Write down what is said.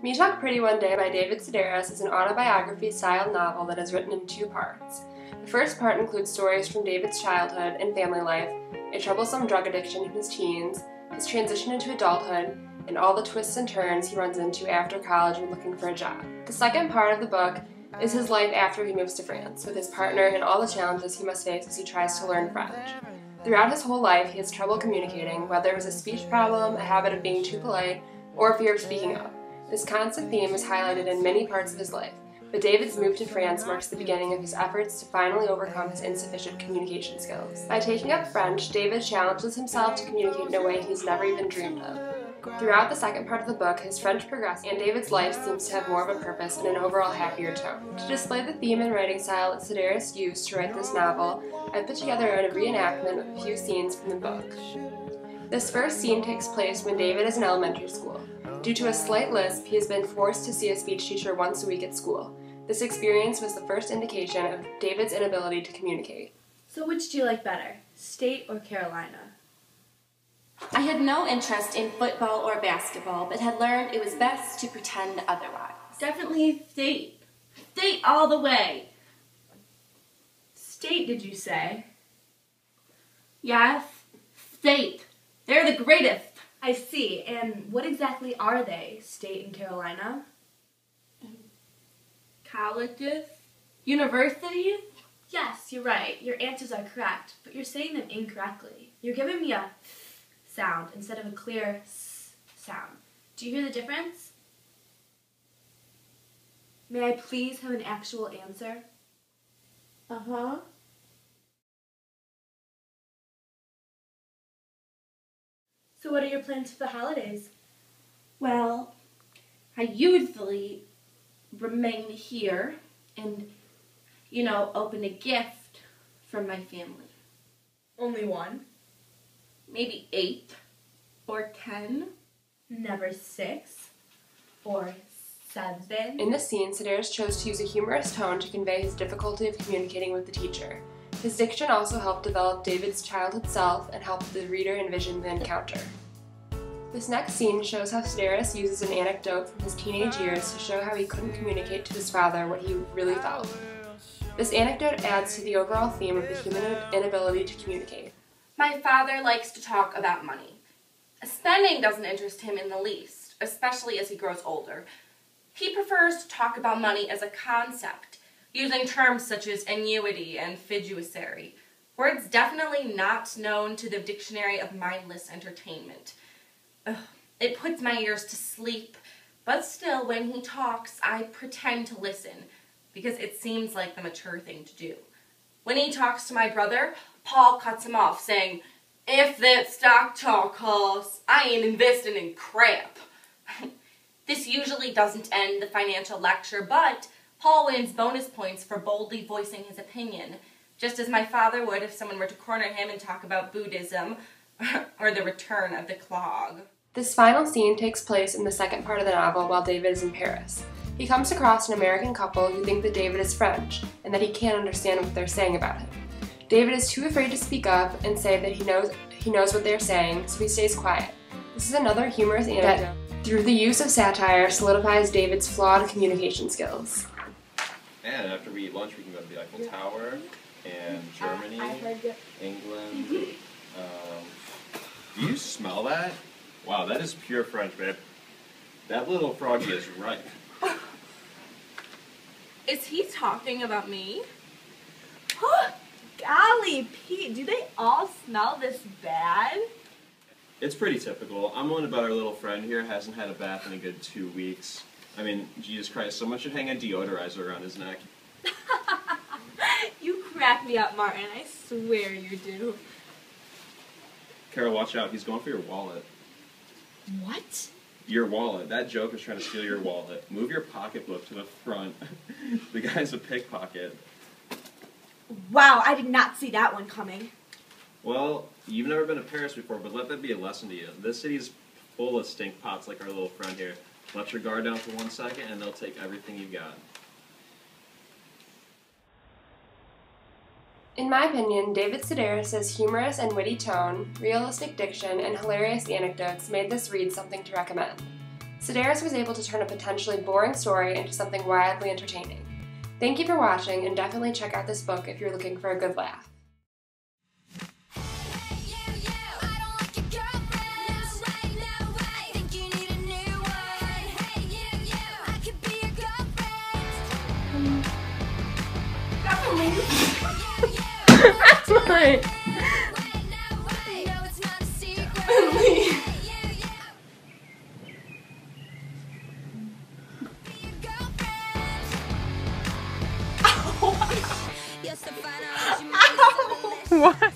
Me Talk Pretty One Day by David Sedaris is an autobiography-styled novel that is written in 2 parts. The first part includes stories from David's childhood and family life, a troublesome drug addiction in his teens, his transition into adulthood, and all the twists and turns he runs into after college when looking for a job. The second part of the book is his life after he moves to France, with his partner and all the challenges he must face as he tries to learn French. Throughout his whole life, he has trouble communicating, whether it was a speech problem, a habit of being too polite, or fear of speaking up. This constant theme is highlighted in many parts of his life, but David's move to France marks the beginning of his efforts to finally overcome his insufficient communication skills. By taking up French, David challenges himself to communicate in a way he's never even dreamed of. Throughout the second part of the book, his French progresses, and David's life seems to have more of a purpose and an overall happier tone. To display the theme and writing style that Sedaris used to write this novel, I put together a reenactment of a few scenes from the book. This first scene takes place when David is in elementary school. Due to a slight lisp, he has been forced to see a speech teacher once a week at school. This experience was the first indication of David's inability to communicate. So which do you like better, State or Carolina? I had no interest in football or basketball, but had learned it was best to pretend otherwise. Definitely State. State all the way. State, did you say? Yes, State. They're the greatest. I see. And what exactly are they, State and Carolina? Colleges? Universities? Yes, you're right. Your answers are correct, but you're saying them incorrectly. You're giving me a sound instead of a clear s sound. Do you hear the difference? May I please have an actual answer? Uh-huh. So what are your plans for the holidays? Well, I usually remain here and, open a gift from my family. Only one? Maybe 8 or 10. Never 6 or 7. In this scene, Sedaris chose to use a humorous tone to convey his difficulty of communicating with the teacher. His diction also helped develop David's childhood self and helped the reader envision the encounter. This next scene shows how Sedaris uses an anecdote from his teenage years to show how he couldn't communicate to his father what he really felt. This anecdote adds to the overall theme of the human inability to communicate. My father likes to talk about money. Spending doesn't interest him in the least, especially as he grows older. He prefers to talk about money as a concept, using terms such as annuity and fiduciary, words definitely not known to the dictionary of mindless entertainment. It puts my ears to sleep, but still, when he talks, I pretend to listen, because it seems like the mature thing to do. When he talks to my brother, Paul cuts him off, saying, "If that stock talk, hoss, I ain't investing in crap." This usually doesn't end the financial lecture, but Paul wins bonus points for boldly voicing his opinion, just as my father would if someone were to corner him and talk about Buddhism or the return of the clog. This final scene takes place in the second part of the novel while David is in Paris. He comes across an American couple who think that David is French and that he can't understand what they're saying about him. David is too afraid to speak up and say that he knows what they're saying, so he stays quiet. This is another humorous anecdote that, through the use of satire, solidifies David's flawed communication skills. And after we eat lunch, we can go to the Eiffel Tower and Germany, England. Do you smell that? Wow, that is pure French, babe. That little froggy is ripe. Is he talking about me? Golly, Pete, do they all smell this bad? It's pretty typical. I'm one about our little friend here, hasn't had a bath in a good 2 weeks. I mean, Jesus Christ, someone should hang a deodorizer around his neck. You crack me up, Martin. I swear you do. Carol, watch out. He's going for your wallet. What? Your wallet. That joke is trying to steal your wallet. Move your pocketbook to the front. The guy's a pickpocket. Wow, I did not see that one coming. Well, you've never been to Paris before, but let that be a lesson to you. This city's full of stink pots like our little friend here. Let your guard down for 1 second and they'll take everything you've got. In my opinion, David Sedaris' humorous and witty tone, realistic diction, and hilarious anecdotes made this read something to recommend. Sedaris was able to turn a potentially boring story into something wildly entertaining. Thank you for watching, and definitely check out this book if you're looking for a good laugh. That's mine. What?